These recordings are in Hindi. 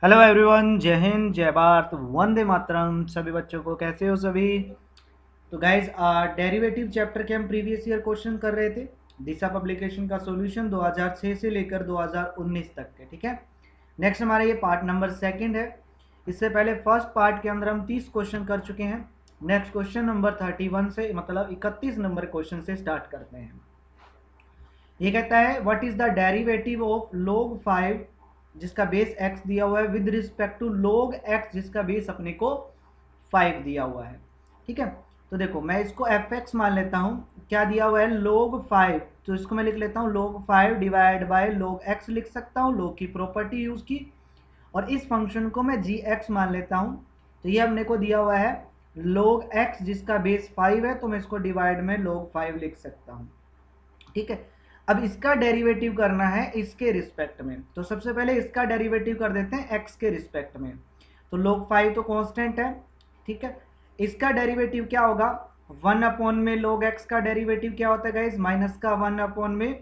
हेलो एवरीवन, जय हिंद, जय भारत, वंदे मातरम। सभी बच्चों को कैसे हो सभी। तो गाइज डेरिवेटिव चैप्टर के हम प्रीवियस ईयर क्वेश्चन कर रहे थे। दिशा पब्लिकेशन का सॉल्यूशन 2006 से लेकर 2019 तक के, ठीक है। नेक्स्ट हमारा ये पार्ट नंबर सेकंड है। इससे पहले फर्स्ट पार्ट के अंदर हम 30 क्वेश्चन कर चुके हैं। नेक्स्ट क्वेश्चन नंबर 31 से मतलब 31 नंबर क्वेश्चन से स्टार्ट करते हैं। ये कहता है what is the derivative of log 5 जिसका बेस x दिया हुआ है with respect to log x जिसका बेस अपने को 5 दिया हुआ है। ठीक है, तो देखो मैं इसको fx मान लेता हूँ। क्या दिया हुआ है log 5, तो इसको मैं लिख लेता हूँ log 5 divide by log x लिख सकता हूँ, log की प्रॉपर्टी यूज की। और इस फंक्शन को मैं gx मान लेता हूँ। तो ये अपने को दिया हुआ है log x जिसका बेस 5 है, तो मैं इसको डिवाइड में log 5 लिख सकता हूँ। ठीक है, अब इसका डेरिवेटिव करना है इसके रिस्पेक्ट में। तो सबसे पहले इसका डेरिवेटिव कर देते हैं x के रिस्पेक्ट में। तो log 5 तो कांस्टेंट है, ठीक है। इसका डेरिवेटिव क्या होगा, 1 अपॉन में log x का डेरिवेटिव क्या होता है गाइस, माइनस का 1 अपॉन में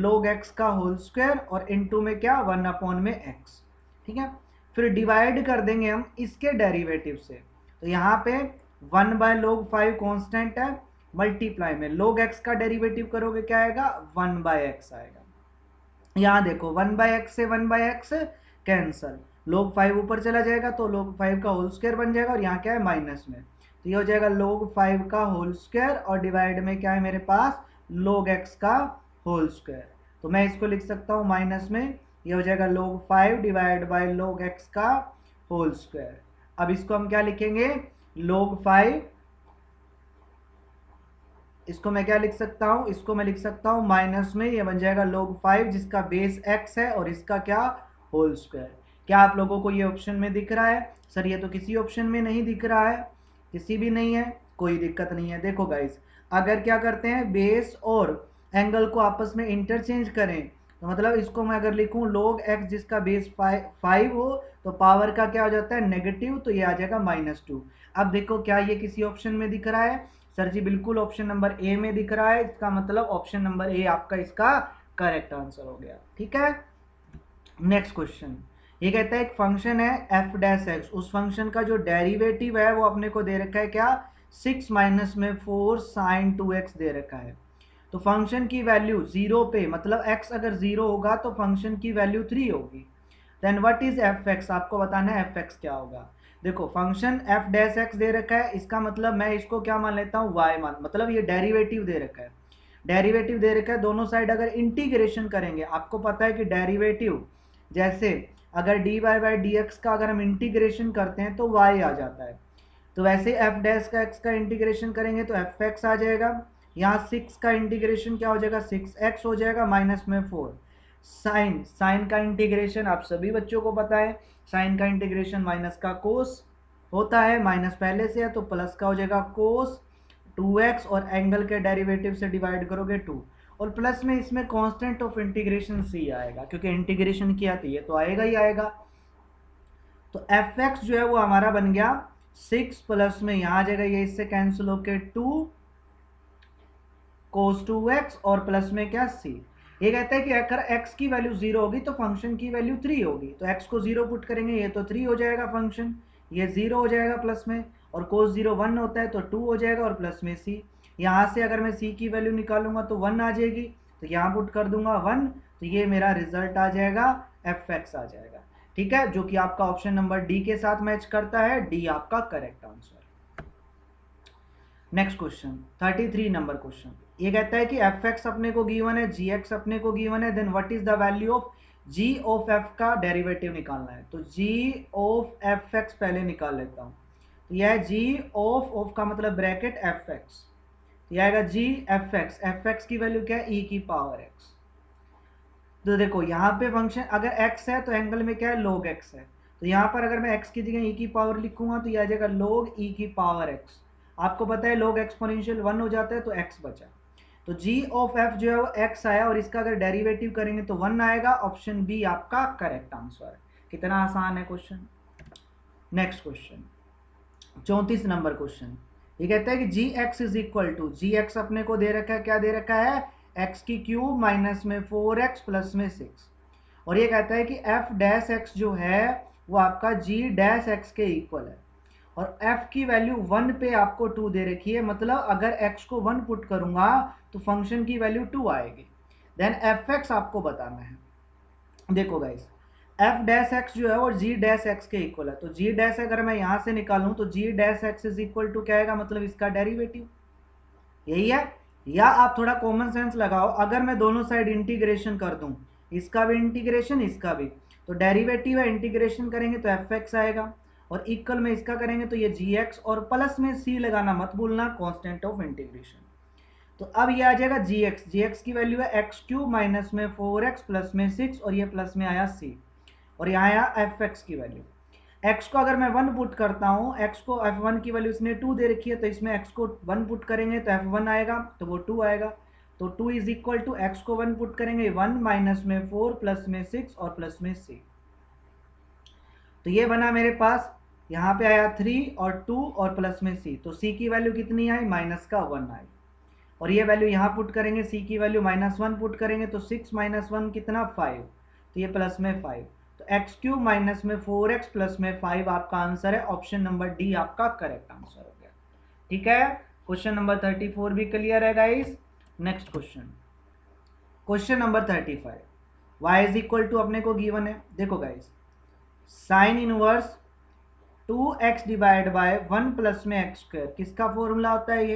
log x का होल स्क्वायर और इनटू में क्या 1 अपॉन में x। ठीक है, फिर डिवाइड कर देंगे हम इसके डेरिवेटिव से। तो यहाँ पे 1 बाय log 5 कांस्टेंट है, मल्टीप्लाई में log x का डेरिवेटिव करोगे क्या आएगा, 1 बाय एक्स आएगा। यहाँ देखो 1 बाय एक्स से 1 बाय एक्स कैंसल, log 5 ऊपर चला जाएगा तो log 5 का होल स्क्वायर बन जाएगा, और यहाँ क्या है माइनस में, तो ये हो जाएगा log 5 का होल स्क्वायर और डिवाइड में क्या है मेरे पास log x का होल स्क्वायर। तो मैं इसको लिख सकता हूँ माइनस में, ये हो जाएगा log 5 divide by log x का होल स्क्वायर। अब इसको हम क्या लिखेंगे, log 5, इसको मैं क्या लिख सकता हूं, इसको मैं लिख सकता हूं माइनस में, ये बन जाएगा log 5 जिसका बेस x है और इसका क्या होल स्क्वायर। क्या आप लोगों को ये ऑप्शन में दिख रहा है, सर ये तो किसी ऑप्शन में नहीं दिख रहा है, किसी भी नहीं है, कोई दिक्कत नहीं है। देखो गाइस, अगर क्या करते हैं बेस और एंगल को आपस में इंटरचेंज करें, तो मतलब इसको मैं अगर लिखूं log x जिसका बेस 5 हो तो पावर का क्या हो जाता है नेगेटिव, तो ये आ जाएगा -2। अब देखो क्या ये किसी ऑप्शन में दिख रहा है, सर जी बिल्कुल ऑप्शन नंबर ए में दिख रहा है। इसका मतलब ऑप्शन नंबर ए आपका इसका करेक्ट आंसर हो गया। ठीक है, नेक्स्ट क्वेश्चन। ये कहता है एक फंक्शन है एफ डैश एक्स, उस फंक्शन का जो डेरिवेटिव है वो अपने को दे रखा है क्या, 6 माइनस में 4 साइन 2x दे रखा है। तो फंक्शन की वैल्यू 0 पे, मतलब x अगर 0 होगा तो फंक्शन की वैल्यू 3 होगी। Then what is F X, आपको बताना है एफ एक्स क्या होगा। देखो फंक्शन एफ डैश एक्स दे रखा है, इसका मतलब मैं इसको क्या मान लेता हूँ y मान, मतलब ये डेरिवेटिव दे रखा है। डेरिवेटिव दे रखा है, दोनों साइड अगर इंटीग्रेशन करेंगे, आपको पता है कि डेरिवेटिव जैसे अगर D Y by D x का अगर हम इंटीग्रेशन करते हैं तो y आ जाता है, तो वैसे एफ डैश का एक्स का इंटीग्रेशन करेंगे तो एफ एक्स आ जाएगा। यहाँ 6 का इंटीग्रेशन क्या हो जाएगा, 6x हो जाएगा माइनस में 4। साइन का इंटीग्रेशन आप सभी बच्चों को पता है, साइन का इंटीग्रेशन माइनस का कोस होता है, माइनस पहले से है तो प्लस का हो जाएगा कोस 2x, और एंगल के डेरिवेटिव से डिवाइड करोगे 2, और प्लस में इसमें कांस्टेंट ऑफ इंटीग्रेशन c आएगा, क्योंकि इंटीग्रेशन किया तो ये तो आएगा ही आएगा। तो एफ एक्स जो है वो हमारा बन गया 6 प्लस में यहाँ आ जाएगा, ये इससे कैंसिल होके 2 cos 2x और प्लस में क्या c। ये कहता है कि अगर x की वैल्यू 0 होगी तो फंक्शन की वैल्यू 3 होगी, तो x को 0 पुट करेंगे ये तो 3 हो जाएगा फंक्शन, ये 0 हो जाएगा प्लस में, और cos 0 1 होता है तो 2 हो जाएगा और प्लस में c। यहाँ से अगर मैं c की वैल्यू निकालूंगा तो 1 आ जाएगी, तो यहाँ पुट कर दूंगा 1, तो ये मेरा रिजल्ट आ जाएगा एफ एक्स आ जाएगा। ठीक है, जो कि आपका ऑप्शन नंबर डी के साथ मैच करता है, डी आपका correct answer. Next question 33 number question. ये कहता है कि एफ एक्स अपने को गिवन है, जी एक्स अपने को गिवन है, then what is the value of G of F का डेरिवेटिव निकालना है। तो जी ऑफ एफ एक्स पहले निकाल लेता हूँ। तो यह है जी ऑफ का मतलब ब्रैकेट एफ एक्स, तो यह आएगा जी एफ एक्स की वैल्यू क्या है, ई की पावर एक्स। तो देखो यहाँ पे फंक्शन अगर x है तो एंगल में क्या है log x है, तो यहाँ पर अगर मैं x की जगह e की पावर लिखूंगा तो ये आ जाएगा log e की पावर x। आपको पता है log एक्सपोनेंशियल 1 हो जाता है तो x बचा, तो g ऑफ f जो है वो x आया, और इसका अगर डेरिवेटिव करेंगे तो 1 आएगा। ऑप्शन बी आपका करेक्ट आंसर है। कितना आसान है question. Next question 34 number question. ये कहता है कि G X is equal to, G X अपने को दे रखा है, क्या दे रखा है, एक्स की क्यूब माइनस में 4x प्लस में 6, और ये कहता है कि एफ डैश एक्स जो है वो आपका g डैश x के इक्वल है, और f की वैल्यू 1 पे आपको 2 दे रखी है, मतलब अगर x को 1 पुट करूंगा तो फंक्शन की वैल्यू 2 आएगी। देन fx आपको बताना है। देखो गाइस, f डैश x जो है वो g डैश x के इक्वल है, तो g डैश अगर मैं यहां से निकालूं तो g dash x is equal to क्या आएगा, मतलब इसका डेरिवेटिव, यही है। या आप थोड़ा कॉमन सेंस लगाओ, अगर मैं दोनों साइड इंटीग्रेशन कर दूं, इसका भी इंटीग्रेशन इसका भी, तो डेरिवेटिव है, इंटीग्रेशन करेंगे तो fx आएगा, और इक्वल में इसका करेंगे तो ये gx, और प्लस में c लगाना मत भूलना, कांस्टेंट ऑफ इंटीग्रेशन। तो अब ये आ जाएगा gx की वैल्यू है एक्स क्यूब माइनस में 4x प्लस में 6, और ये प्लस में आया c, और यहाँ आया fx की वैल्यू। x को अगर मैं 1 पुट करता हूँ, x को f1 की वैल्यू इसने 2 दे रखी है, तो इसमें x को 1 पुट करेंगे तो f1 आएगा, तो वो 2 आएगा। तो 2 इज इक्वल टू x को 1 पुट करेंगे 1 माइनस में 4 प्लस में 6 और प्लस में c, तो ये बना मेरे पास, यहाँ पे आया 3 और 2 और प्लस में c, तो c की वैल्यू कितनी आई, माइनस का 1 आई, और ये वैल्यू यहाँ पुट करेंगे, c की वैल्यू -1 पुट करेंगे तो 6 माइनस 1 कितना 5, तो ये प्लस में 5, तो एक्स क्यूब माइनस में 4x प्लस में 5 आपका आंसर है, ऑप्शन नंबर डी आपका करेक्ट आंसर हो गया। ठीक है, क्वेश्चन नंबर 34 भी क्लियर है guys. Next question, question number 35, y is equal to अपने को गिवन है। देखो guys, sine inverse 2x divide by 1 plus में x स्क्वायर किसका फॉर्मूला होता है,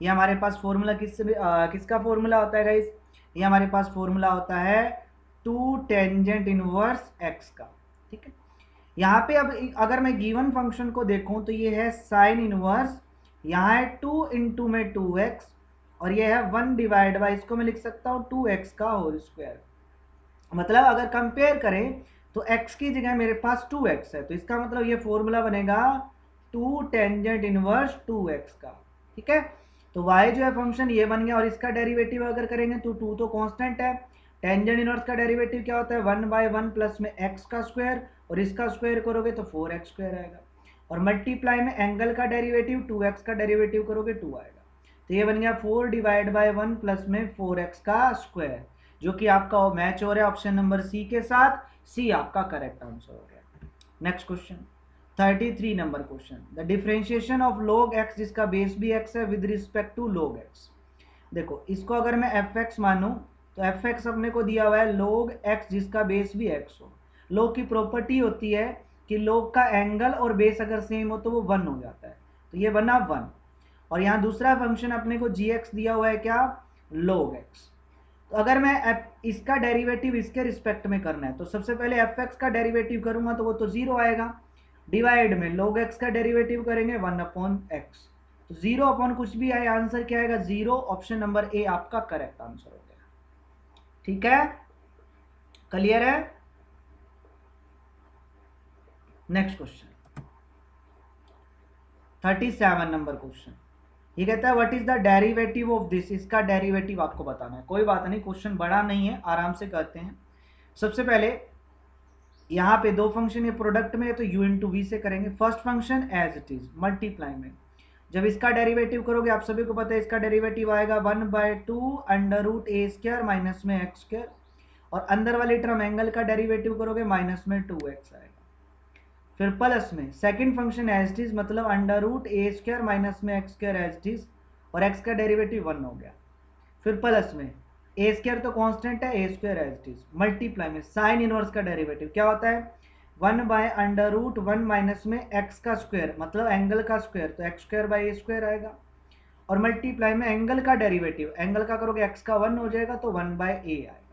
ये हमारे पास फॉर्मूला किसका फॉर्मूला होता है गाइस, ये हमारे पास फॉर्मूला होता है 2 टेंजेंट इनवर्स x का। ठीक है, यहाँ पे अब अगर मैं गिवन फंक्शन को देखूं तो ये है साइन इनवर्स, यहाँ है 2 इंटू में 2x, और ये है 1 डिवाइड बाय, इसको मैं लिख सकता हूँ 2x का होल स्क्वायर। मतलब अगर कंपेयर करें तो x की जगह मेरे पास 2x है, तो इसका मतलब ये फॉर्मूला बनेगा 2 टेंजेंट इनवर्स 2x का। ठीक है, तो y जो है फंक्शन ये बन गया, और इसका डेरिवेटिव अगर करेंगे तो 2 तो कांस्टेंट है, टेंजेंट इनवर्स का डेरिवेटिव क्या होता है 1/1 प्लस में x का स्क्वायर, और इसका स्क्वायर करोगे तो 4x स्क्वायर आएगा, और मल्टीप्लाई में एंगल का डेरिवेटिव 2x का डेरिवेटिव करोगे 2 आएगा, तो ये बन गया 4 डिवाइड बाय 1 प्लस में 4x का स्क्वायर, जो कि आपका मैच हो रहा है ऑप्शन नंबर सी के साथ, सी आपका करेक्ट आंसर हो गया। Next question 33 number question, the differentiation of log x जिसका बेस भी x है with respect to log x। देखो, इसको अगर मैं fx मानूं तो fx अपने को दिया हुआ है log x जिसका बेस भी x हो। log की प्रॉपर्टी होती है कि log का एंगल और बेस अगर सेम हो तो वो 1 हो जाता है, तो ये बना 1, और यहाँ दूसरा फंक्शन अपने को gx दिया हुआ है क्या, log x। तो अगर मैं इसका डेरिवेटिव इसके रिस्पेक्ट में करना है तो सबसे पहले fx का डेरिवेटिव करूंगा तो वो तो 0 आएगा, डिवाइड में log x का डेरिवेटिव करेंगे 1/x, तो 0 अपॉन कुछ भी आए, आंसर क्या आएगा 0, ऑप्शन नंबर ए आपका करेक्ट आंसर हो गया। ठीक है, क्लियर है। नेक्स्ट क्वेश्चन 37 नंबर क्वेश्चन, ये कहता है what is the derivative of this, इसका डेरिवेटिव आपको बताना है। कोई बात नहीं, क्वेश्चन बड़ा नहीं है, आराम से करते हैं। सबसे पहले यहाँ पे दो फंक्शन ये प्रोडक्ट में है तो u इंटू वी से करेंगे। First function as it is multiply में, जब इसका डेरिवेटिव करोगे आप सभी को पता है इसका डेरिवेटिव आएगा 1/2 under root A square minus में एक्स स्क्वायर, और अंदर वाली टर्म एंगल का डेरिवेटिव करोगे माइनस में 2x आएगा। फिर प्लस में second function as it is, मतलब under root A square minus में X square as it is, और x का डेरिवेटिव 1 हो गया। फिर प्लस में ए स्क्वायर तो कांस्टेंट है, A square as it is, multiply में साइन इनवर्स का डेरिवेटिव क्या होता है 1/√1 माइनस में x का स्क्वायर, मतलब एंगल का स्क्वायर, तो x square by A square आएगा, और मल्टीप्लाई में एंगल का डेरिवेटिव, एंगल का करोगे x का 1 हो जाएगा तो 1/a आएगा।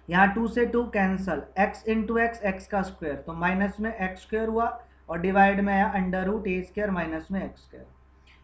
यहाँ 2 से 2 cancel, x into X X का स्क्वायर, तो माइनस में एक्स स्क्वायर हुआ, और डिवाइड में आया under root A square minus में एक्स स्क्वायर,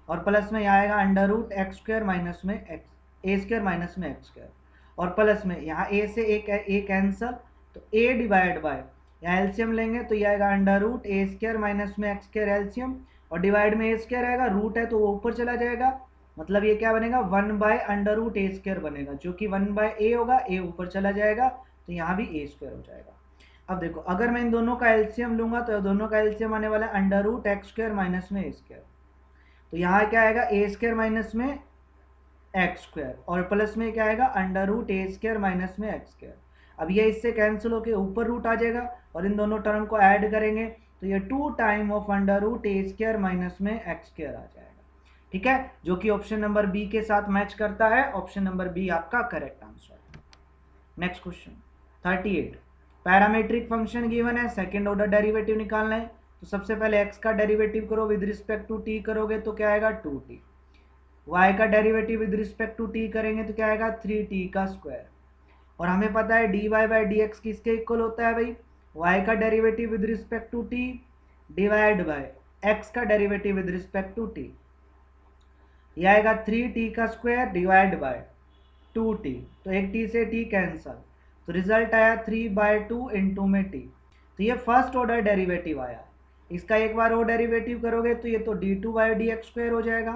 और प्लस में यहाँ आएगा under root X square minus में एक्स ए स्क्वायर माइनस में एक्स स्क्वायर, और प्लस में यहाँ ए से ए कैंसल, तो ए डिवाइड बाय, यहाँ एलसीएम लेंगे तो ये आएगा under root A square minus में एक्स स्क्वायर एलसीएम, और डिवाइड में ए स्क्वायर आएगा, रूट है तो वो ऊपर चला जाएगा, मतलब ये क्या बनेगा 1/√a स्क्वायर बनेगा, जो कि 1/a होगा, a ऊपर चला जाएगा तो यहाँ भी a स्क्वायर हो जाएगा। अब देखो, अगर मैं इन दोनों का एलसीएम लूंगा तो दोनों का एलसीएम आने वाला है under root X square minus में a स्क्वायर, तो यहाँ क्या आएगा a स्क्वायर माइनस में एक्स स्क्वायर, और प्लस में क्या आएगा under root A square minus में एक्स स्क्वायर। अब ये इससे कैंसिल होके ऊपर रूट आ जाएगा और इन दोनों टर्म को ऐड करेंगे तो ये 2 time of under root A square minus में एक्स स्क्वायर आ जाएगा। ठीक है, जो कि ऑप्शन नंबर बी के साथ मैच करता है। ऑप्शन नंबर बी आपका करेक्ट आंसर है। Next question 38, parametric function given है, सेकंड ऑर्डर डेरिवेटिव निकालना है। तो सबसे पहले x का डेरिवेटिव करो विद रिस्पेक्ट टू t करोगे तो क्या आएगा 2t, y का derivative with respect to t करेंगे तो क्या आएगा 3t का स्क्वायर। और हमें पता है dy बाई डी एक्स किसके इक्वल होता है भाई, y का derivative with respect to t divide by x का derivative with respect to t। यह आएगा 3t का स्क्वायर डिवाइड बाय 2t, तो एक t से t कैंसल, तो रिजल्ट आया 3/2 इंटू में t। तो ये फर्स्ट ऑर्डर डेरिवेटिव आया। इसका एक बार और डेरिवेटिव करोगे तो ये तो डी2 बाई डी एक्स स्क्वायर हो जाएगा,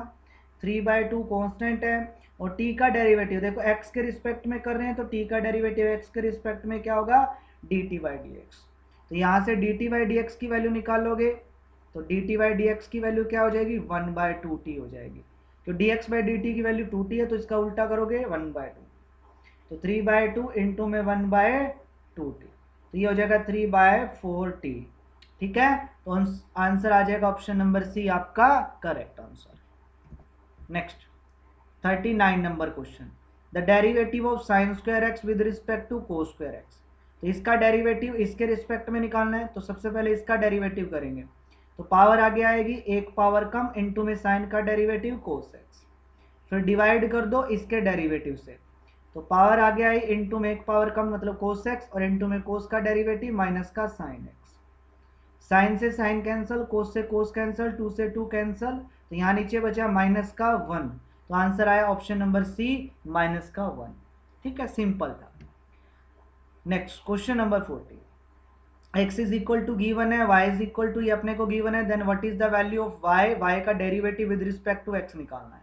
3/2 कॉन्स्टेंट है। और t का डेरिवेटिव देखो x के रिस्पेक्ट में कर रहे हैं तो t का डेरिवेटिव x के रिस्पेक्ट में क्या होगा dt बाई डी एक्स। तो यहाँ से dt बाई डी एक्स की वैल्यू निकाल लोगे तो dt बाई डी एक्स की वैल्यू क्या हो जाएगी 1/2t हो जाएगी। तो dx बाई dt की वैल्यू 2t है तो इसका उल्टा करोगे 1/2, तो 3/2 इंटू में 1/2t, तो ये हो जाएगा 3/4t। ठीक है, तो आंसर आ जाएगा ऑप्शन नंबर सी आपका correct answer. Next 39 number question, the derivative of sine square X with respect to cos square x. तो इसका डेरिवेटिव इसके रिस्पेक्ट में निकालना है। तो सबसे पहले इसका डेरिवेटिव करेंगे तो पावर आगे आएगी एक पावर कम इंटू में साइन का डेरिवेटिव कोस एक्स, फिर डिवाइड कर दो इसके डेरिवेटिव से, तो पावर आगे आई इंटू में एक पावर कम मतलब कोस एक्स और इंटू में कोस का डेरिवेटिव माइनस का साइन एक्स। साइन से साइन कैंसल, कोस से कोस कैंसल, 2 से 2 कैंसल, तो यहाँ नीचे बचा माइनस का 1, तो आंसर आया ऑप्शन नंबर सी माइनस का 1। ठीक है, सिंपल था। Next question number 40, x is equal to given है, y इज इक्वल टू ये अपने को गिवन है, then what is the value of y का derivative with respect to x निकालना है।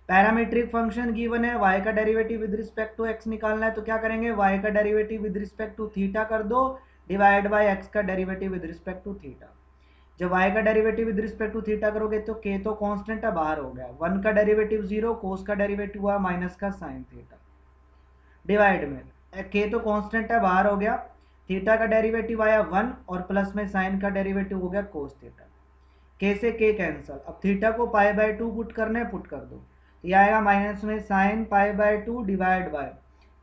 पैरामीट्रिक फंक्शन गिवन है, y का derivative with respect to x निकालना है। तो क्या करेंगे y का derivative with respect to theta कर दो डिवाइड बाय x का derivative with respect to theta. जब y का derivative with respect to theta करोगे तो k तो कांस्टेंट है बाहर हो गया, 1 का डेरिवेटिव 0, कोस का डेरिवेटिव हुआ माइनस का साइन थीटा, डिवाइड में k तो कांस्टेंट है बाहर हो गया, थीटा का डेरिवेटिव आया 1 और प्लस में साइन का डेरिवेटिव हो गया कोस थीटा, k से k कैंसल। अब थीटा को π/2 पुट करना है, पुट कर दो, तो यह आएगा माइनस में साइन π/2 डिवाइड बाय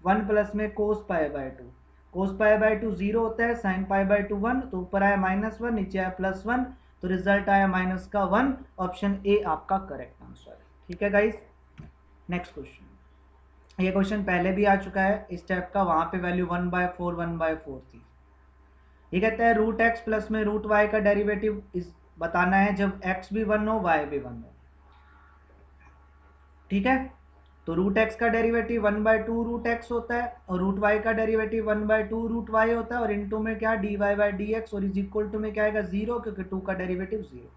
1 प्लस में कोस π/2, कोस π/2 0 होता है, साइन π/2 1, तो ऊपर आया -1 नीचे आया +1, तो रिजल्ट आया माइनस का 1। ऑप्शन ए आपका करेक्ट आंसर है। ठीक है गाइस, नेक्स्ट क्वेश्चन, ये क्वेश्चन पहले भी आ चुका है इस टाइप का, वहां पे वैल्यू 1/4 थी। ये कहता है रूट एक्स प्लस में रूट वाई का डेरिवेटिव इस बताना है जब x भी 1 हो y भी 1 हो। ठीक है, तो रूट एक्स का डेरिवेटिव 1/2 रूट एक्स होता है और रूट वाई का डेरिवेटिव 1/2 रूट वाई होता है, और इनटू में क्या dy बाई डी एक्स, और इज इक्वल टू में क्या आएगा 0 क्योंकि 2 का डेरिवेटिव 0।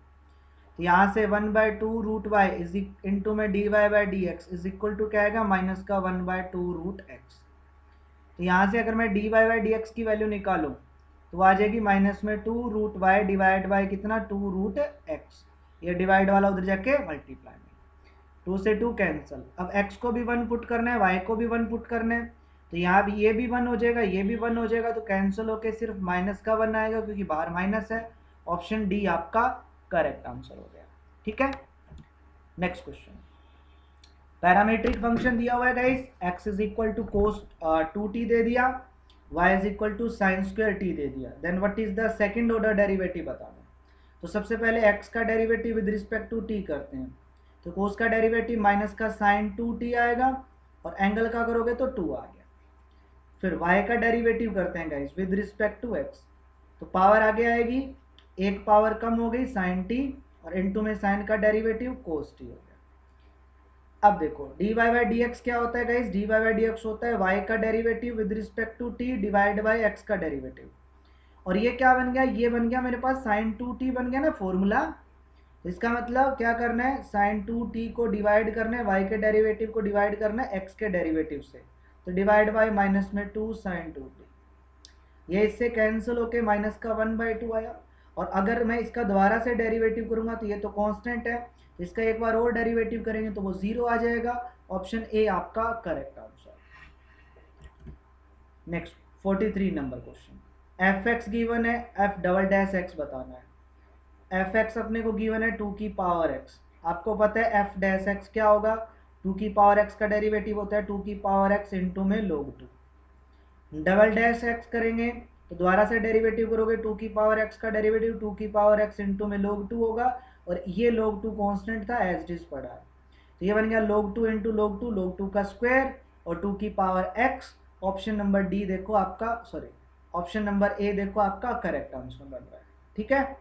तो यहाँ से 1/2 रूट वाई इज इंटू में dy by D x is equal to क्या आएगा माइनस का 1/2 रूट एक्स। तो यहाँ से अगर मैं dy बाई डी एक्स की वैल्यू निकालूँ तो आ जाएगी माइनस में 2 रूट वाई डिवाइड बाई कितना 2 रूट एक्स, ये डिवाइड वाला उधर जाके मल्टीप्लाई में, 2 से 2 कैंसल। अब x को भी 1 पुट करना है, y को भी 1 पुट करना है, तो यहाँ भी ये भी 1 हो जाएगा, ये भी 1 हो जाएगा, तो कैंसिल होके सिर्फ माइनस का 1 आएगा क्योंकि बाहर माइनस है। ऑप्शन डी आपका करेक्ट आंसर हो गया। ठीक है, नेक्स्ट क्वेश्चन, पैरामीट्रिक फंक्शन दिया हुआ है guys, x is equal to cos 2t दे दिया, y is equal to sine square t दे दिया, then what is the second order derivative बताना। तो सबसे पहले x का derivative with respect to t करते हैं, तो कोस का डेरिवेटिव माइनस का साइन 2t आएगा और एंगल का करोगे तो 2 आ गया। फिर y का डेरिवेटिव करते हैं guys with respect to x, तो पावर आगे आएगी एक पावर कम हो गई साइन t और इनटू में साइन का डेरिवेटिव कोस t हो गया। अब देखो dy बाई डी एक्स क्या होता है guys, dy by D x होता है y का derivative with respect to t divide by x का डेरिवेटिव, और ये क्या बन गया, ये बन गया मेरे पास साइन 2t बन गया ना फॉर्मूला। इसका मतलब क्या करना है, साइन 2t को डिवाइड करना है y के डेरिवेटिव को डिवाइड करना है x के डेरिवेटिव से, तो डिवाइड बाई माइनस में 2 साइन 2t, ये इससे कैंसिल होके माइनस का 1/2 आया। और अगर मैं इसका दोबारा से डेरिवेटिव करूंगा तो ये तो कांस्टेंट है, इसका एक बार और डेरिवेटिव करेंगे तो वो 0 आ जाएगा। ऑप्शन ए आपका correct answer. Next 43 number question, F x given है, एफ डबल डैश एक्स बताना है। एफ एक्स अपने को गिवन है 2 की पावर एक्स, आपको पता है एफ डैश एक्स क्या होगा, 2 की पावर एक्स का डेरिवेटिव होता है 2 की पावर एक्स इंटू में log 2। डबल डैश एक्स करेंगे तो दोबारा से डेरिवेटिव करोगे, 2 की पावर एक्स का डेरिवेटिव 2 की पावर एक्स इंटू में log 2 होगा, और ये log 2 कांस्टेंट था, एज इट इज पड़ा है, तो ये बन गया log 2 इंटू log 2 का स्क्वायर और 2 की power x. Option number D देखो आपका, सॉरी ऑप्शन नंबर ए देखो आपका करेक्ट आंसर बन रहा है। ठीक है,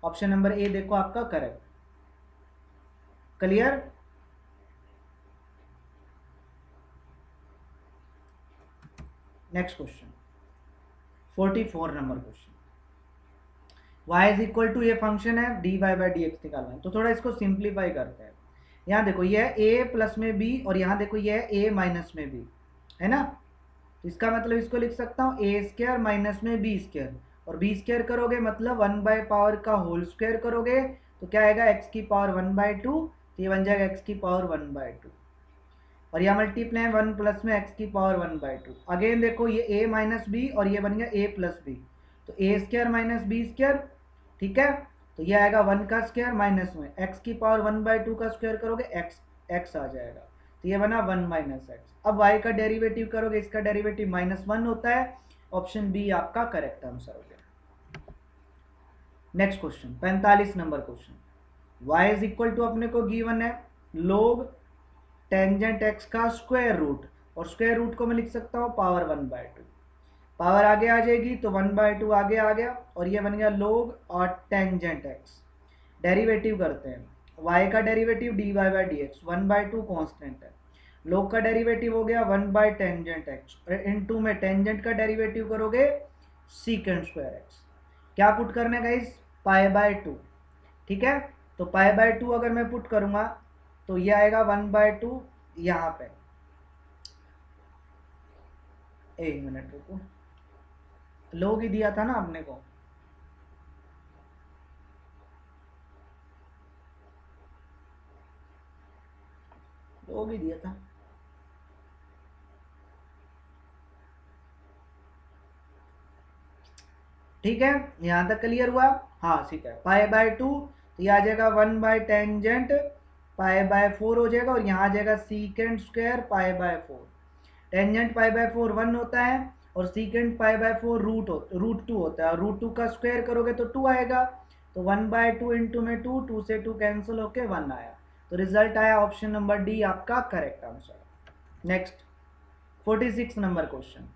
ऑप्शन नंबर ए देखो आपका correct. Clear? Next question 44 number question, y is equal to, ये फंक्शन है dy बाई डी एक्स निकालना है, तो थोड़ा इसको सिंप्लीफाई करते हैं। यहाँ देखो ये है a प्लस में b, और यहाँ देखो ये है a माइनस में b, है ना, तो इसका मतलब इसको लिख सकता हूँ ए स्क्वायर माइनस में बी स्क्वायर, और बी स्क्वायर करोगे मतलब 1 बाय पावर का होल स्क्वायर करोगे तो क्या आएगा x की पावर 1/2, तो ये बन जाएगा x की पावर 1/2, और यह मल्टीप्लाई 1 प्लस में x की पावर 1/2। अगेन देखो ये a माइनस बी और ये बन गया a प्लस बी, तो ए स्क्वायर माइनस बी स्क्वायर, ठीक है, तो ये आएगा 1 का स्क्वायर माइनस में x की पावर 1/2 का स्क्वायर करोगे x आ जाएगा, तो ये बना 1 माइनस एक्स। अब y का डेरिवेटिव करोगे, इसका डेरिवेटिव -1 होता है, ऑप्शन बी आपका करेक्ट आंसर हो गया। Next question 45 number question, y is equal to अपने को गिवन है log टेंजेंट x का स्क्वायर रूट, और स्क्वायर रूट को मैं लिख सकता हूँ पावर 1/2, पावर आगे आ जाएगी तो 1/2 आगे आ गया, और ये बन गया log और टेंजेंट x। डेरिवेटिव करते हैं, y का derivative dy by D x, 1/2 constant है, log का डेरिवेटिव हो गया 1 बाई टेंजेंट एक्स, इनटू में टेंजेंट का डेरिवेटिव करोगे सीकेंट स्क्वायर एक्स। क्या पुट करने का इस π/2, ठीक है, तो π/2 अगर मैं पुट करूंगा तो ये आएगा 1/2, यहाँ पे एक मिनट रुको, log ही दिया था ना आपने को, log ही दिया था, ठीक है, यहां तक क्लियर हुआ? हाँ ठीक है, π/2, तो ये आ जाएगा 1 बाई टेंजेंट π/4 हो जाएगा, और यहाँ आ जाएगा सीकेंट स्क्वायर π/4। टेंजेंट π/4 1 होता है, और सीकेंट π/4 रूट 2 होता है, और रूट 2 का स्क्वायर करोगे तो 2 आएगा, तो 1/2 इंटू में 2, 2 से 2 कैंसिल होके 1 आया, तो रिजल्ट आया ऑप्शन नंबर डी आपका correct answer. Next 46 number question,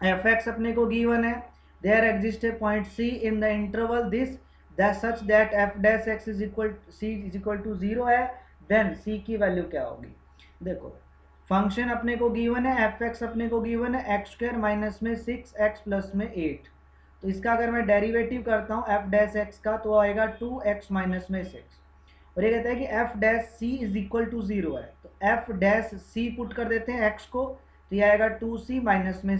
F x अपने को गिवन है, there exists a point C in the interval this that such that f dash x is equal C is equal to 0 है, then C की वैल्यू क्या होगी। देखो फंक्शन अपने को गिवन है, एफ एक्स अपने को गिवन है एक्स स्क्वायर माइनस में 6x प्लस में 8, तो इसका अगर मैं डेरिवेटिव करता हूँ एफ डैश एक्स का तो आएगा 2x माइनस में 6, और ये कहता है कि F dash C is equal to 0 है, तो एफ डैश सी पुट कर देते हैं x को, तो ये आएगा 2c माइनस में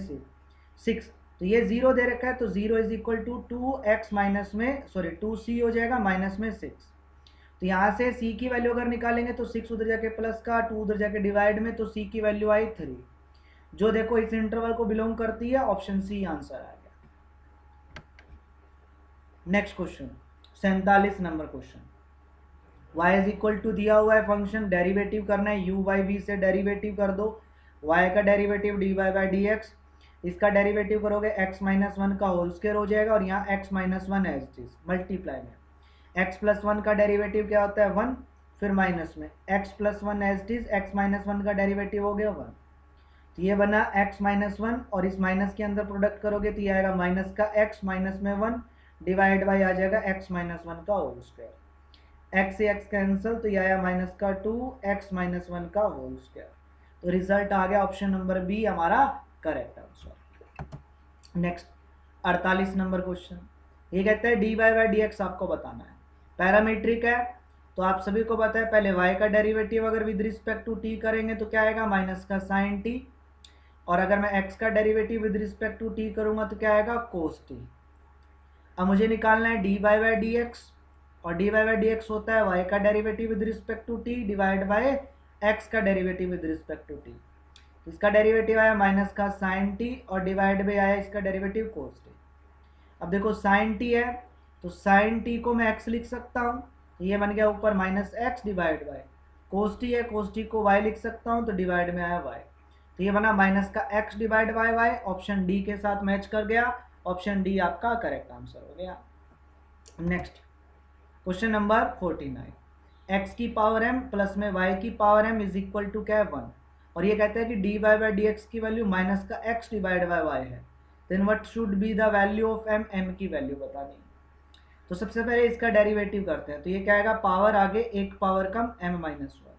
6, तो ये 0 दे रखा है, तो 0 is equal to 2x minus में, सॉरी 2c हो जाएगा माइनस में 6, तो यहाँ से c की वैल्यू अगर निकालेंगे तो 6 उधर जाके प्लस का, 2 उधर जाके डिवाइड में, तो c की वैल्यू आई 3, जो देखो इस इंटरवल को बिलोंग करती है, ऑप्शन सी आंसर आ गया। Next question 47 number question, y is equal to दिया हुआ है फंक्शन, डेरिवेटिव करना है, u बाई v से डेरिवेटिव कर दो, y का derivative dy by D x, इसका डेरिवेटिव करोगे x माइनस 1 का होल स्क्वायर हो जाएगा, और यहाँ x minus 1 as it is multiply में x प्लस 1 का डेरिवेटिव क्या होता है 1, फिर माइनस में x plus 1 as it is, x minus 1 का डेरिवेटिव हो गया 1, तो ये बना x माइनस 1, और इस माइनस के अंदर प्रोडक्ट करोगे तो ये आएगा माइनस का x माइनस में 1 डिवाइड बाई आ जाएगा x माइनस 1 का होल स्क्वायर, x से x कैंसिल, तो ये आया माइनस का 2x माइनस 1 का होल स्क्वायर, तो रिजल्ट आ गया ऑप्शन नंबर बी हमारा correct answer. Next 48 number question, ये कहता है dy बाई डी एक्स आपको बताना है, पैरामीट्रिक है, तो आप सभी को पता है पहले y का डेरिवेटिव अगर विद रिस्पेक्ट टू t करेंगे तो क्या आएगा माइनस का साइन t, और अगर मैं x का derivative with respect to t करूंगा तो क्या आएगा कोस t। अब मुझे निकालना है dy बाई डी एक्स, और dy बाई डी एक्स होता है y का derivative with respect to t divide by x का derivative with respect to t, तो इसका डेरिवेटिव आया माइनस का साइन टी और डिवाइड में आया इसका डेरिवेटिव कोस टी। अब देखो साइन टी है तो साइन टी को मैं एक्स लिख सकता हूँ, तो ये बन गया ऊपर minus x divide Y. Cos t है, कोस टी को वाई लिख सकता हूँ, तो डिवाइड में आया वाई। तो ये बना माइनस का x divide y y, option D के साथ मैच कर गया, ऑप्शन डी आपका करेक्ट आंसर हो गया। नेक्स्ट क्वेश्चन नंबर 49, एक्स की पावर एम प्लस में वाई की power M is equal to क्या है 1, और ये कहते हैं कि D Y by D x की वैल्यू माइनस का एक्स डिवाइड बाई वाई है, then what should be the value of M, M की वैल्यू बतानी है। तो सबसे पहले इसका डेरिवेटिव करते हैं, तो ये क्या आएगा पावर आगे एक पावर कम एम माइनस वन,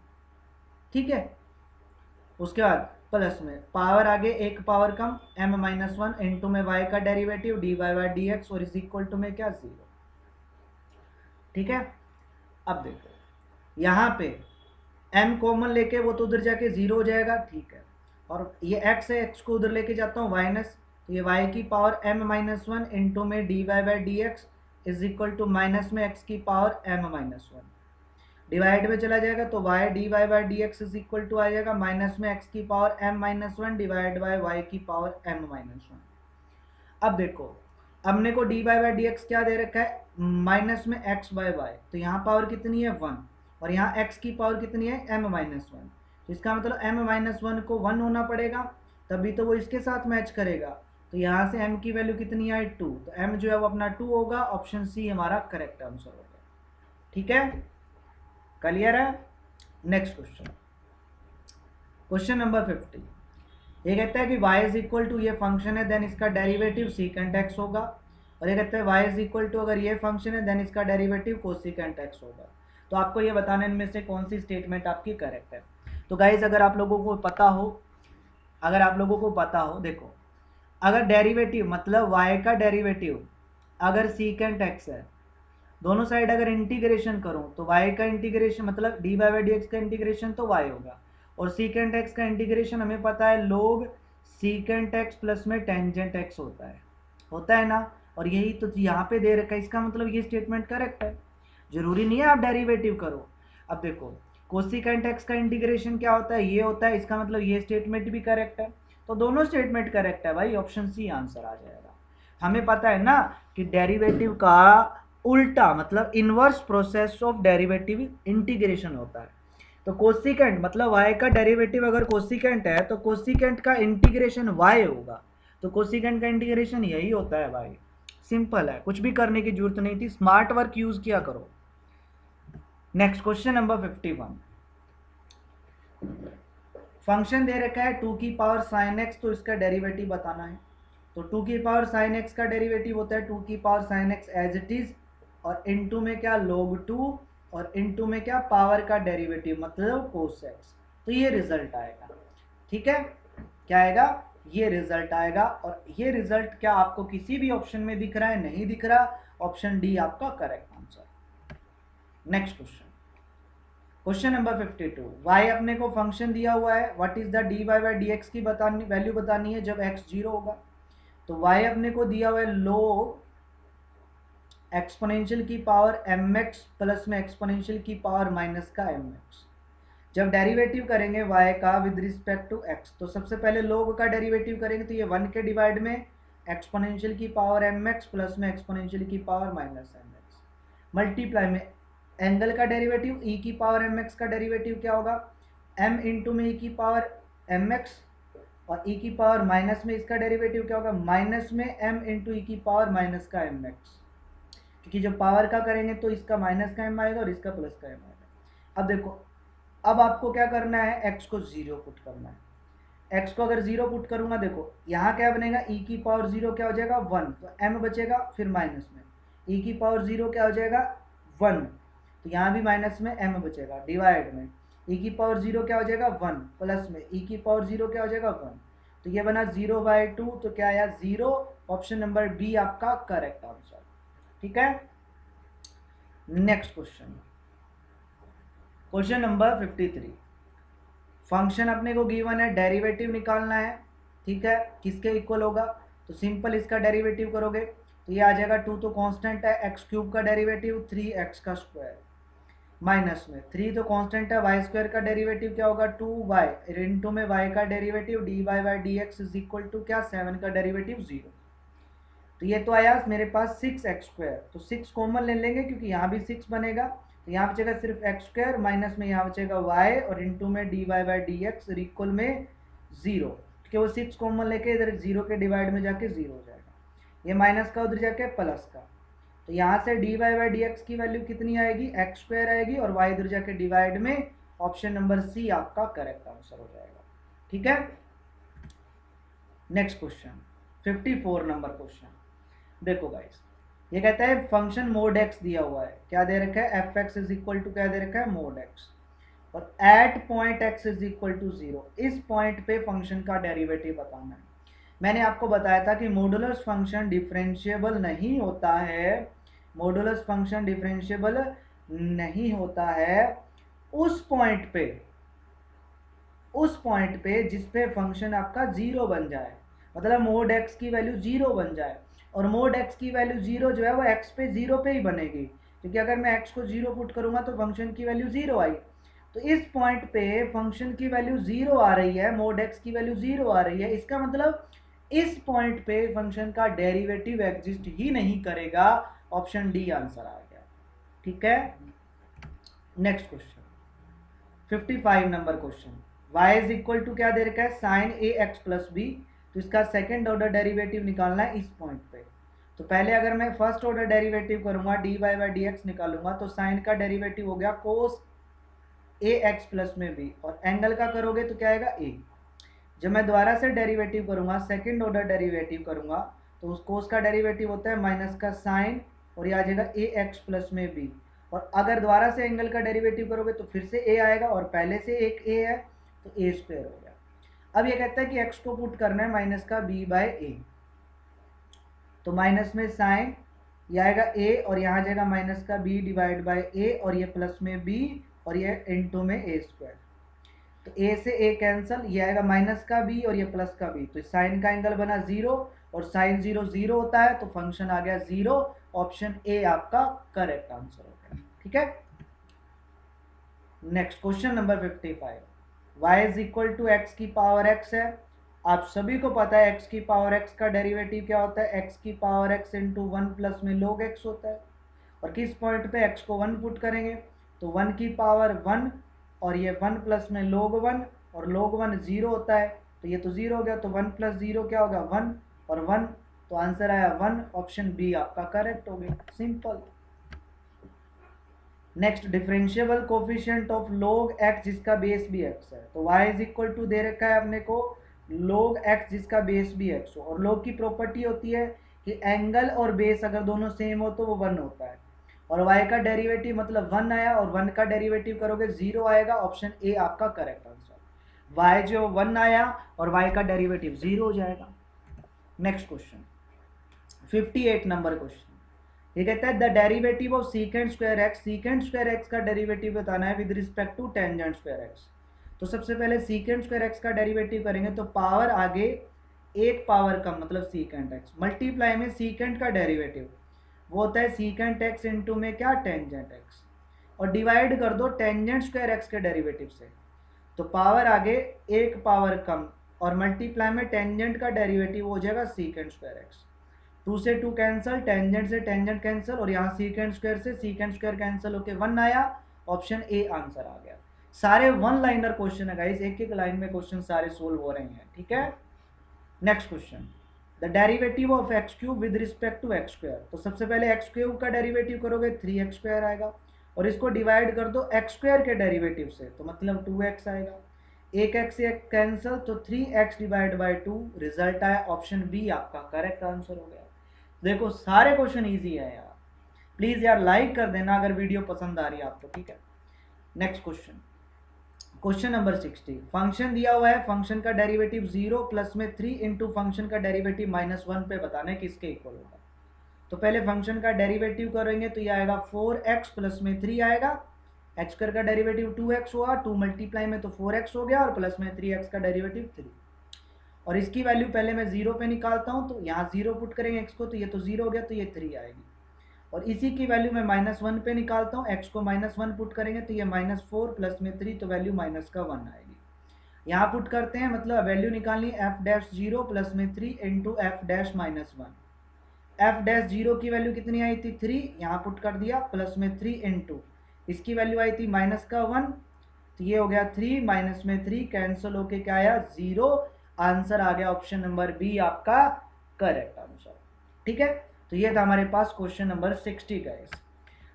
ठीक है। उसके बाद प्लस में पावर आगे एक पावर कम एम माइनस वन इंटू में वाई का derivative D Y by D x और इज इक्वल टू में क्या 0, ठीक है। अब देखो यहाँ पे m कॉमन लेके वो तो उधर जाके 0 हो जाएगा, ठीक है। और ये x है, x को उधर लेके जाता हूँ माइनस, तो ये y की power m minus one into में D Y by D x is equal to minus में x की power m minus one, divide में चला जाएगा तो y D Y by D x is equal to आ जाएगा माइनस में x की power m minus one divide by y की पावर m माइनस वन। अब देखो हमने को D Y by D X क्या दे रखा है माइनस में x बाई वाई, तो यहाँ पावर कितनी है 1 और यहाँ x की पावर कितनी है m माइनस वन, तो इसका मतलब m माइनस वन को 1 होना पड़ेगा तभी तो वो इसके साथ मैच करेगा। तो यहाँ से m की वैल्यू कितनी आई 2, तो m जो है वो अपना 2 होगा, ऑप्शन सी हमारा करेक्ट आंसर होगा, ठीक है। क्लियर है। नेक्स्ट क्वेश्चन, क्वेश्चन नंबर 50, ये कहता है कि y इज इक्वल टू ये फंक्शन है देन इसका डेरिवेटिव सीकेंट x होगा, और ये कहता है y इज इक्वल टू अगर ये फंक्शन है देन इसका डेरिवेटिव कोसिकेंट x होगा। तो आपको ये बताने इनमें से कौन सी स्टेटमेंट आपकी करेक्ट है। तो गाइज अगर आप लोगों को पता हो, देखो अगर डेरिवेटिव मतलब y का डेरिवेटिव अगर सीकेंट x है, दोनों साइड अगर इंटीग्रेशन करूं तो y का इंटीग्रेशन मतलब D Y by D x का इंटीग्रेशन तो y होगा, और सीकेंट x का इंटीग्रेशन हमें पता है लोग सीकेंट x प्लस में टेंजेंट x होता है ना, और यही तो यहाँ पे दे रखा है, इसका मतलब ये स्टेटमेंट करेक्ट है, जरूरी नहीं है आप डेरिवेटिव करो। अब देखो कोसिकेंट x का इंटीग्रेशन क्या होता है, ये होता है, इसका मतलब ये स्टेटमेंट भी करेक्ट है, तो दोनों स्टेटमेंट करेक्ट है भाई, ऑप्शन सी आंसर आ जाएगा। हमें पता है ना कि डेरिवेटिव का उल्टा मतलब inverse process of derivative integration होता है। तो कोसिकेंट मतलब y का डेरिवेटिव अगर कोसिकेंट है तो कोसिकेंट का इंटीग्रेशन y होगा, तो कोसिकेंट का इंटीग्रेशन यही होता है भाई, सिंपल है, कुछ भी करने की जरूरत नहीं थी, स्मार्ट वर्क यूज किया करो। नेक्स्ट क्वेश्चन नंबर 51, फंक्शन दे रखा है 2 की पावर साइन एक्स, तो इसका डेरिवेटिव बताना है। तो 2 की पावर साइन एक्स का डेरिवेटिव होता है 2 की power sine x as it is, और इनटू में क्या log 2 और इनटू में क्या पावर का डेरिवेटिव मतलब cos x, तो ये रिजल्ट आएगा, ठीक है। क्या आएगा, ये रिजल्ट आएगा, और ये रिजल्ट क्या आपको किसी भी ऑप्शन में दिख रहा है, नहीं दिख रहा, ऑप्शन डी आपका correct answer. Next question, question number 52, y अपने को फंक्शन दिया हुआ है, what is the D Y by D x की वैल्यू बतानी है जब x 0 होगा। तो y अपने को दिया हुआ है log एक्सपोनेंशियल की पावर mx प्लस में एक्सपोनेंशियल की पावर माइनस का mx। जब डेरिवेटिव करेंगे y का विद रिस्पेक्ट टू x, तो सबसे पहले log का डेरिवेटिव करेंगे तो ये 1 के डिवाइड में एक्सपोनेंशियल की पावर mx प्लस में एक्सपोनेंशियल की पावर माइनस mx, मल्टीप्लाई में एंगल का डेरिवेटिव e की पावर mx का डेरिवेटिव क्या होगा m इंटू में e की पावर mx, और e की पावर माइनस में इसका डेरिवेटिव क्या होगा माइनस में m इंटू e की पावर माइनस का mx, क्योंकि जब पावर का करेंगे तो इसका माइनस का m आएगा और इसका प्लस का m आएगा। अब देखो अब आपको क्या करना है, x को 0 पुट करना है। x को अगर 0 पुट करूंगा, देखो यहाँ क्या बनेगा e की पावर 0 क्या हो जाएगा 1, तो m बचेगा, फिर माइनस में e की पावर 0 क्या हो जाएगा 1, तो यहाँ भी माइनस में m बचेगा, डिवाइड में e की पावर 0 क्या हो जाएगा 1 प्लस में e की पावर 0 क्या हो जाएगा 1, तो ये बना 0/2, तो क्या आया 0, ऑप्शन नंबर बी आपका करेक्ट आंसर, ठीक है। Next question, question number 53, function अपने को गिवन है, डेरिवेटिव निकालना है, ठीक है, किसके इक्वल होगा। तो सिंपल इसका डेरिवेटिव करोगे तो ये आ जाएगा 2 तो कांस्टेंट है, x³ का डेरिवेटिव 3x²। माइनस में 3 तो कांस्टेंट है, वाई स्क्वायर का डेरिवेटिव क्या होगा 2y, इंटू में y का derivative dy by D x is equal to क्या 7 का डेरिवेटिव 0। तो ये तो आया मेरे पास 6x², तो 6 कॉमन ले लेंगे क्योंकि यहाँ भी 6 बनेगा, तो यहाँ बचेगा सिर्फ x² माइनस में यहाँ बचेगा y और इंटू में dy by D x equal में 0, क्योंकि वो 6 कॉमन लेके इधर 0 के डिवाइड में जाके 0 हो जाएगा, ये माइनस का उधर जाके प्लस का, तो यहाँ से dy बाई डी एक्स की वैल्यू कितनी आएगी x² आएगी और y इधर जाके डिवाइड में, ऑप्शन नंबर सी आपका करेक्ट आंसर हो जाएगा। ठीक है, नेक्स्ट क्वेश्चन 54 नंबर क्वेश्चन देखो गाइस, ये कहता है फंक्शन मोड एक्स दिया हुआ है, क्या दे रखा है F x is equal to क्या दे रखा है मोड एक्स, और at point x is equal to 0, इस पॉइंट पे फंक्शन का डेरिवेटिव बताना है। मैंने आपको बताया था कि मॉडुलस फंक्शन डिफरेंशिएबल नहीं होता है, मॉडुलस फंक्शन डिफरेंशिएबल नहीं होता है उस पॉइंट पे जिस पे फंक्शन आपका 0 बन जाए, मतलब मोड एक्स की वैल्यू 0 बन जाए, और मोड एक्स की वैल्यू 0 जो है वो एक्स पे 0 पे ही बनेगी, क्योंकि अगर मैं एक्स को 0 पुट करूंगा तो फंक्शन की वैल्यू 0 आई, तो इस पॉइंट पे फंक्शन की वैल्यू 0 आ रही है, मोड एक्स की वैल्यू 0 आ रही है, इसका मतलब इस पॉइंट पे फंक्शन का डेरिवेटिव एग्जिस्ट ही नहीं करेगा, ऑप्शन डी आंसर आ गया। ठीक है, next question 55 number question, y is equal to क्या दे रखा है sine A x plus B, तो इसका सेकंड ऑर्डर डेरिवेटिव निकालना है इस पॉइंट पे, तो पहले अगर मैं फर्स्ट ऑर्डर डेरिवेटिव करूंगा dy बाई डी एक्स निकालूंगा, तो साइन का डेरिवेटिव हो गया कोस ए एक्स प्लस में बी, और एंगल का करोगे तो क्या आएगा ए। जब मैं दोबारा से डेरिवेटिव करूंगा, सेकंड ऑर्डर डेरिवेटिव करूंगा, तो उस कोस का डेरिवेटिव होता है माइनस का साइन, और ये आ जाएगा ए एक्स प्लस में बी, और अगर दोबारा से एंगल का डेरिवेटिव करोगे तो फिर से ए आएगा, और पहले से एक ए है तो ए स्क्वायर हो गया। अब ये कहता है कि x को पुट करना है माइनस का b बाय ए, तो माइनस में साइन ये आएगा a और यहाँ आ जाएगा माइनस का b डिवाइड बाय a, और ये प्लस में b और ये इनटू में a स्क्वायर, तो a से a कैंसल, ये आएगा माइनस का b और ये प्लस का b, तो साइन का एंगल बना 0 और साइन 0 0 होता है, तो फंक्शन आ गया 0, ऑप्शन ए आपका करेक्ट आंसर हो गया। ठीक है, next question number 55, y is equal to x की पावर x है, आप सभी को पता है x की पावर x का डेरिवेटिव क्या होता है, x की पावर x इंटू 1 प्लस में log x होता है, और किस पॉइंट पे x को 1 पुट करेंगे, तो 1 की पावर 1 और ये 1 प्लस में log 1, और log 1 0 होता है, तो ये तो 0 हो गया, तो 1 प्लस 0 क्या होगा 1 और 1, तो आंसर आया 1, ऑप्शन बी आपका करेक्ट हो गया, simple. Next differentiable coefficient of log x जिसका बेस भी x है, तो y इज इक्वल टू दे रखा है अपने को log x जिसका बेस भी x हो, और log की प्रॉपर्टी होती है कि एंगल और बेस अगर दोनों सेम हो तो वो 1 होता है, और y का डेरिवेटिव मतलब 1 आया, और 1 का डेरिवेटिव करोगे 0 आएगा, ऑप्शन ए आपका करेक्ट आंसर, y जो 1 आया और y का डेरिवेटिव 0 हो जाएगा। नेक्स्ट क्वेश्चन 58 नंबर क्वेश्चन, ये कहता है the derivative of secant square x का डेरिवेटिव बताना है with respect to tangent square x. तो सबसे पहले सीकेंट स्क्वायर एक्स का डेरिवेटिव करेंगे, तो पावर आगे एक पावर कम मतलब सीकेंट एक्स, मल्टीप्लाई में सीकेंट का डेरिवेटिव वो होता है सीकेंट एक्स इंटू में क्या टेंजेंट एक्स, और डिवाइड कर दो टेंजेंट स्क्वायर एक्स के डेरिवेटिव से, तो पावर आगे एक पावर कम और मल्टीप्लाई में टेंजेंट का डेरिवेटिव हो जाएगा सीकेंट स्क्वायर एक्स, 2 से 2 कैंसिल, टेंजेंट से टेंजेंट कैंसिल, और यहाँ सीकेंट स्क्वायर से सीकेंट स्क्वायर कैंसिल होके 1 आया, ऑप्शन ए आंसर आ गया। सारे 1 लाइनर क्वेश्चन है गाइस, एक एक लाइन में क्वेश्चन सारे सोल्व हो रहे हैं। ठीक है, next question the derivative of x cube with respect to x square, तो सबसे पहले एक्स क्यूब का डेरिवेटिव करोगे 3x स्क्वायर आएगा, और इसको डिवाइड कर दो एक्स स्क्वायर के डेरिवेटिव से, तो मतलब 2x आएगा, एक x से एक कैंसिल, तो 3x डिवाइड बाई 2, रिजल्ट आया ऑप्शन बी आपका करेक्ट आंसर हो गया। देखो सारे क्वेश्चन इजी है यार, प्लीज यार लाइक कर देना अगर वीडियो पसंद आ रही है आपको। ठीक है, next question, question number 60, function दिया हुआ है, फंक्शन का डेरिवेटिव 0 प्लस में 3 इंटू फंक्शन का डेरिवेटिव -1 पे बताना है किसके इक्वल होगा। तो पहले फंक्शन का डेरिवेटिव करेंगे, तो ये आएगा 4x प्लस में 3 आएगा, एक्स स्क्वायर का डेरिवेटिव 2x हुआ, 2 मल्टीप्लाई में तो 4x हो गया, और प्लस में 3x का डेरिवेटिव 3, और इसकी वैल्यू पहले मैं 0 पे निकालता हूँ, तो यहाँ 0 पुट करेंगे x को, तो ये तो 0 हो गया, तो ये 3 आएगी, और इसी की वैल्यू मैं -1 पे निकालता हूँ। x को -1 पुट करेंगे तो ये -4 प्लस में 3, तो वैल्यू -1 आएगी। यहाँ पुट करते हैं, मतलब वैल्यू निकालनी f' प्लस में 3 इंटू f' -1। f' की वैल्यू कितनी आई थी 3, यहाँ पुट कर दिया, प्लस में 3 इंटू इसकी वैल्यू आई थी -1, तो ये हो गया 3 माइनस में 3 कैंसिल होके क्या आया 0। आंसर आ गया ऑप्शन नंबर बी आपका करेक्ट आंसर। ठीक है, तो ये था हमारे पास क्वेश्चन नंबर 60 गाइस।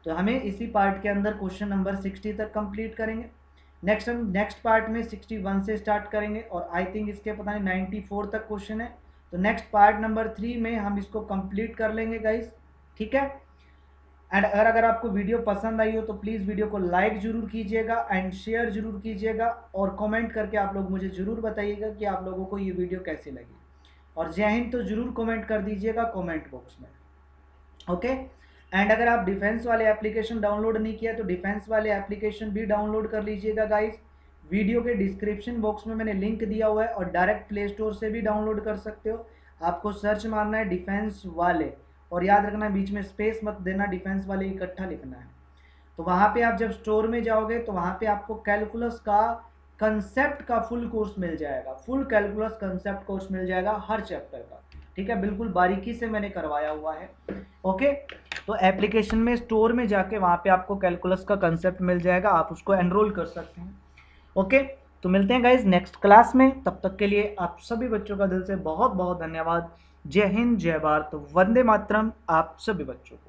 तो हमें इसी पार्ट के अंदर क्वेश्चन नंबर 60 तक कंप्लीट करेंगे। नेक्स्ट पार्ट में 61 से स्टार्ट करेंगे और आई थिंक इसके पता नहीं 94 तक क्वेश्चन है। तो नेक्स्ट पार्ट नंबर 3 में हम इसको कंप्लीट कर लेंगे गाइस। ठीक है, एंड अगर आपको वीडियो पसंद आई हो तो प्लीज़ वीडियो को लाइक जरूर कीजिएगा एंड शेयर जरूर कीजिएगा और कमेंट करके आप लोग मुझे ज़रूर बताइएगा कि आप लोगों को ये वीडियो कैसी लगी। और जय हिंद तो ज़रूर कमेंट कर दीजिएगा कमेंट बॉक्स में। ओके, एंड अगर आप डिफेंस वाले एप्लीकेशन डाउनलोड नहीं किया तो डिफेंस वाले एप्लीकेशन भी डाउनलोड कर लीजिएगा गाइस। वीडियो के डिस्क्रिप्शन बॉक्स में मैंने लिंक दिया हुआ है और डायरेक्ट प्ले स्टोर से भी डाउनलोड कर सकते हो। आपको सर्च मारना है डिफेंस वाले और याद रखना बीच में स्पेस मत देना, डिफेंस वाले इकट्ठा लिखना है। तो वहाँ पे आप जब स्टोर में जाओगे तो वहाँ पे आपको कैलकुलस का कंसेप्ट का फुल कोर्स मिल जाएगा, फुल कैलकुलस कंसेप्ट कोर्स मिल जाएगा हर चैप्टर का। ठीक है, बिल्कुल बारीकी से मैंने करवाया हुआ है। ओके, तो एप्लीकेशन में स्टोर में जाके वहाँ पे आपको कैलकुलस का कंसेप्ट मिल जाएगा, आप उसको एनरोल कर सकते हैं। ओके, तो मिलते हैं गाइज नेक्स्ट क्लास में। तब तक के लिए आप सभी बच्चों का दिल से बहुत बहुत धन्यवाद। जय हिंद, जय भारत, वंदे मातरम आप सभी बच्चों को।